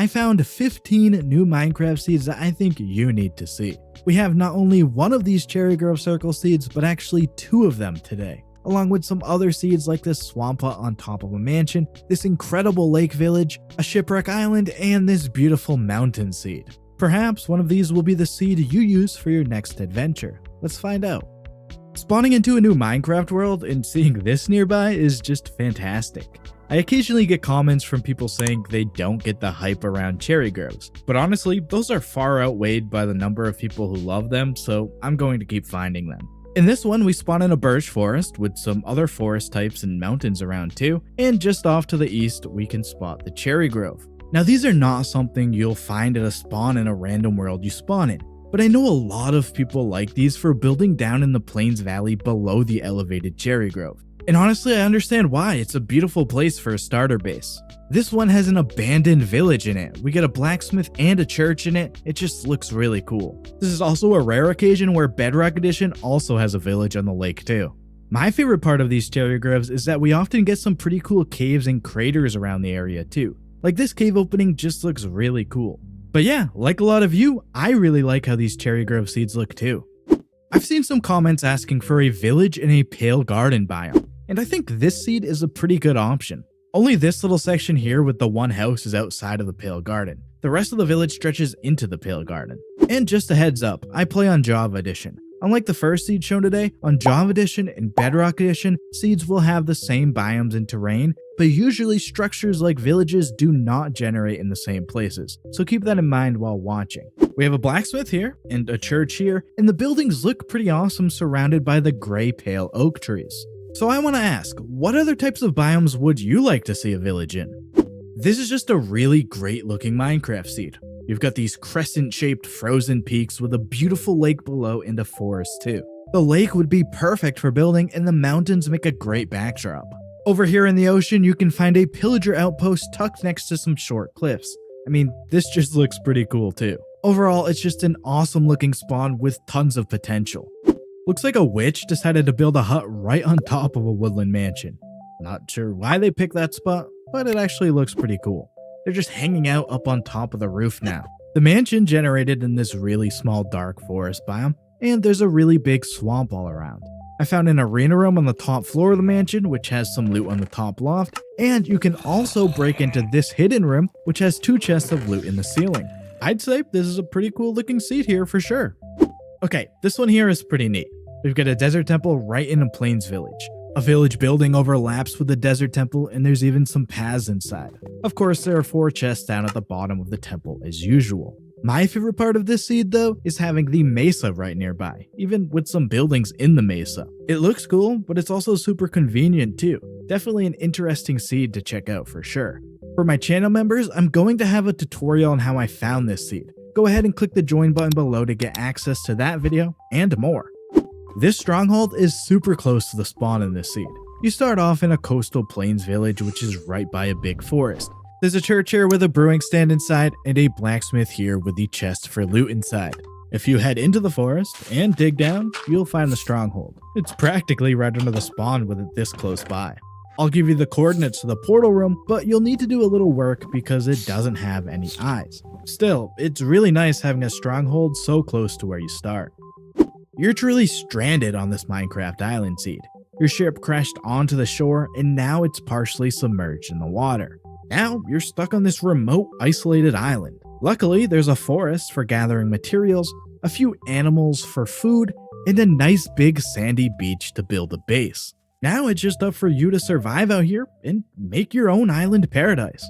I found 15 new Minecraft seeds that I think you need to see. We have not only one of these Cherry Grove Circle seeds, but actually 2 of them today, along with some other seeds like this swamp hut on top of a mansion, this incredible lake village, a shipwreck island, and this beautiful mountain seed. Perhaps one of these will be the seed you use for your next adventure. Let's find out. Spawning into a new Minecraft world and seeing this nearby is just fantastic. I occasionally get comments from people saying they don't get the hype around cherry groves, but honestly, those are far outweighed by the number of people who love them, so I'm going to keep finding them. In this one, we spawn in a birch forest with some other forest types and mountains around too, and just off to the east, we can spot the cherry grove. Now, these are not something you'll find at a spawn in a random world you spawn in, but I know a lot of people like these for building down in the Plains Valley below the elevated cherry grove. And honestly, I understand why. It's a beautiful place for a starter base. This one has an abandoned village in it. We get a blacksmith and a church in it. It just looks really cool. This is also a rare occasion where Bedrock Edition also has a village on the lake too. My favorite part of these cherry groves is that we often get some pretty cool caves and craters around the area too. Like this cave opening just looks really cool. But yeah, like a lot of you, I really like how these cherry grove seeds look too. I've seen some comments asking for a village in a pale garden biome, and I think this seed is a pretty good option. Only this little section here with the one house is outside of the pale garden. The rest of the village stretches into the pale garden. And just a heads up, I play on Java Edition. Unlike the first seed shown today, on Java Edition and Bedrock Edition, seeds will have the same biomes and terrain, but usually structures like villages do not generate in the same places, so keep that in mind while watching. We have a blacksmith here, and a church here, and the buildings look pretty awesome surrounded by the gray pale oak trees. So I want to ask, what other types of biomes would you like to see a village in? This is just a really great looking Minecraft seed. You've got these crescent-shaped frozen peaks with a beautiful lake below and a forest too. The lake would be perfect for building, and the mountains make a great backdrop. Over here in the ocean, you can find a pillager outpost tucked next to some short cliffs. I mean, this just looks pretty cool too. Overall, it's just an awesome looking spawn with tons of potential. Looks like a witch decided to build a hut right on top of a woodland mansion. Not sure why they picked that spot, but it actually looks pretty cool. They're just hanging out up on top of the roof now. The mansion generated in this really small dark forest biome, and there's a really big swamp all around. I found an arena room on the top floor of the mansion, which has some loot on the top loft, and you can also break into this hidden room, which has 2 chests of loot in the ceiling. I'd say this is a pretty cool looking seed here for sure. Okay, this one here is pretty neat. We've got a desert temple right in a plains village. A village building overlaps with the desert temple, and there's even some paths inside. Of course, there are 4 chests down at the bottom of the temple as usual. My favorite part of this seed though is having the mesa right nearby, even with some buildings in the mesa. It looks cool, but it's also super convenient too. Definitely an interesting seed to check out for sure. For my channel members, I'm going to have a tutorial on how I found this seed. Go ahead and click the join button below to get access to that video and more. This stronghold is super close to the spawn in this seed. You start off in a coastal plains village which is right by a big forest. There's a church here with a brewing stand inside and a blacksmith here with the chest for loot inside. If you head into the forest and dig down, you'll find the stronghold. It's practically right under the spawn with it this close by. I'll give you the coordinates to the portal room, but you'll need to do a little work because it doesn't have any eyes. Still, it's really nice having a stronghold so close to where you start. You're truly stranded on this Minecraft island seed. Your ship crashed onto the shore and now it's partially submerged in the water. Now you're stuck on this remote, isolated island. Luckily, there's a forest for gathering materials, a few animals for food, and a nice big sandy beach to build a base. Now it's just up for you to survive out here and make your own island paradise.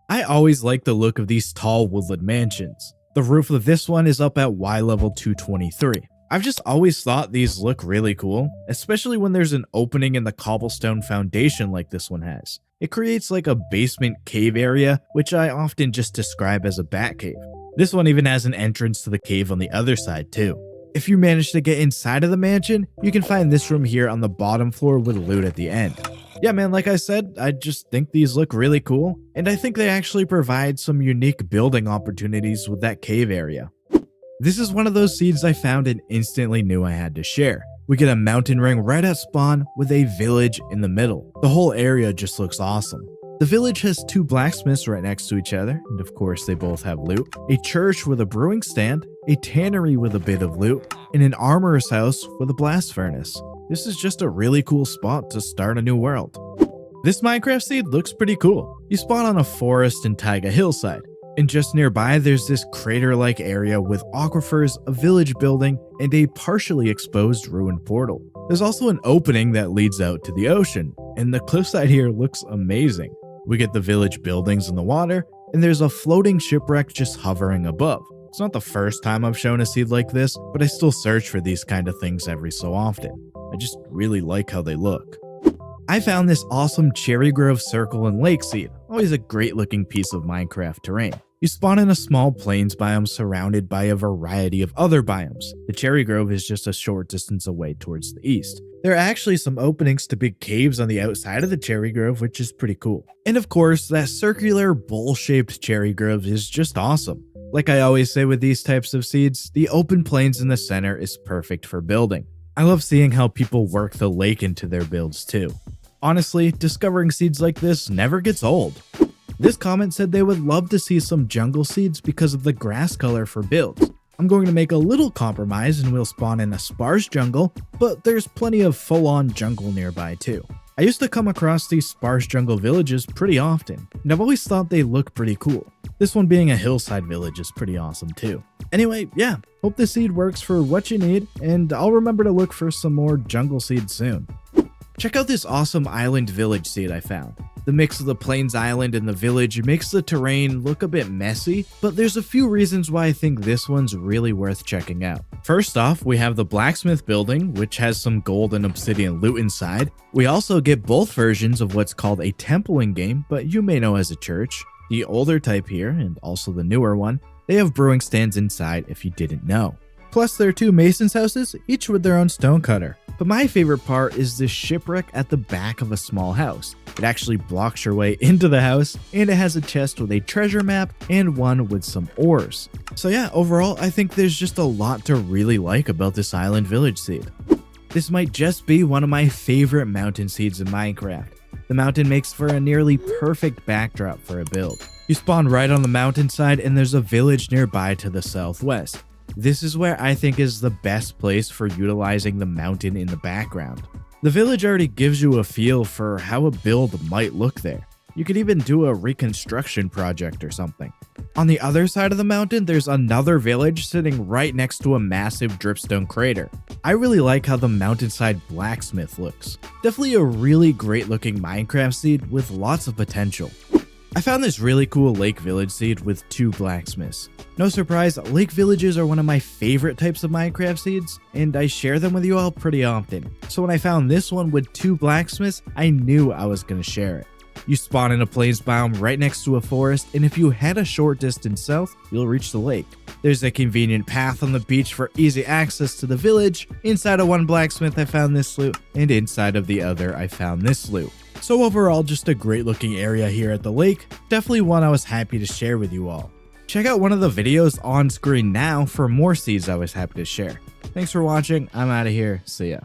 I always like the look of these tall woodland mansions. The roof of this one is up at Y level 223. I've just always thought these look really cool, especially when there's an opening in the cobblestone foundation like this one has. It creates like a basement cave area, which I often just describe as a bat cave. This one even has an entrance to the cave on the other side too. If you manage to get inside of the mansion, you can find this room here on the bottom floor with loot at the end. Yeah man, like I said, I just think these look really cool, and I think they actually provide some unique building opportunities with that cave area. This is one of those seeds I found and instantly knew I had to share. We get a mountain ring right at spawn with a village in the middle. The whole area just looks awesome. The village has 2 blacksmiths right next to each other, and of course they both have loot, a church with a brewing stand, a tannery with a bit of loot, and an armorer's house with a blast furnace. This is just a really cool spot to start a new world. This Minecraft seed looks pretty cool. You spawn on a forest and taiga hillside, and just nearby there's this crater-like area with aquifers, a village building, and a partially exposed ruined portal. There's also an opening that leads out to the ocean, and the cliffside here looks amazing. We get the village buildings in the water, and there's a floating shipwreck just hovering above. It's not the first time I've shown a seed like this, but I still search for these kind of things every so often. I just really like how they look. I found this awesome Cherry Grove Circle and Lake seed, always a great looking piece of Minecraft terrain. You spawn in a small plains biome surrounded by a variety of other biomes. The Cherry Grove is just a short distance away towards the east. There are actually some openings to big caves on the outside of the Cherry Grove, which is pretty cool. And of course, that circular bowl-shaped Cherry Grove is just awesome. Like I always say with these types of seeds, the open plains in the center is perfect for building. I love seeing how people work the lake into their builds too. Honestly, discovering seeds like this never gets old. This comment said they would love to see some jungle seeds because of the grass color for builds. I'm going to make a little compromise and we'll spawn in a sparse jungle, but there's plenty of full-on jungle nearby too. I used to come across these sparse jungle villages pretty often, and I've always thought they look pretty cool. This one being a hillside village is pretty awesome too. Anyway, yeah, hope this seed works for what you need, and I'll remember to look for some more jungle seeds soon. Check out this awesome island village seed I found. The mix of the plains island and the village makes the terrain look a bit messy, but there's a few reasons why I think this one's really worth checking out. First off, we have the Blacksmith building, which has some gold and obsidian loot inside. We also get both versions of what's called a temple in game, but you may know as a church. The older type here, and also the newer one, they have brewing stands inside if you didn't know. Plus there are 2 masons' houses, each with their own stone cutter. But my favorite part is this shipwreck at the back of a small house. It actually blocks your way into the house, and it has a chest with a treasure map and one with some ores. So yeah, overall I think there's just a lot to really like about this island village seed. This might just be one of my favorite mountain seeds in Minecraft. The mountain makes for a nearly perfect backdrop for a build. You spawn right on the mountainside and there's a village nearby to the southwest. This is where I think is the best place for utilizing the mountain in the background. The village already gives you a feel for how a build might look there. You could even do a reconstruction project or something. On the other side of the mountain, there's another village sitting right next to a massive dripstone crater. I really like how the mountainside blacksmith looks. Definitely a really great looking Minecraft seed with lots of potential. I found this really cool lake village seed with 2 blacksmiths. No surprise, lake villages are one of my favorite types of Minecraft seeds, and I share them with you all pretty often. So when I found this one with 2 blacksmiths, I knew I was going to share it. You spawn in a plains biome right next to a forest, and if you head a short distance south, you'll reach the lake. There's a convenient path on the beach for easy access to the village. Inside of one blacksmith I found this loot, and inside of the other I found this loot. So overall, just a great looking area here at the lake, definitely one I was happy to share with you all. Check out one of the videos on screen now for more seeds I was happy to share. Thanks for watching, I'm out of here, see ya.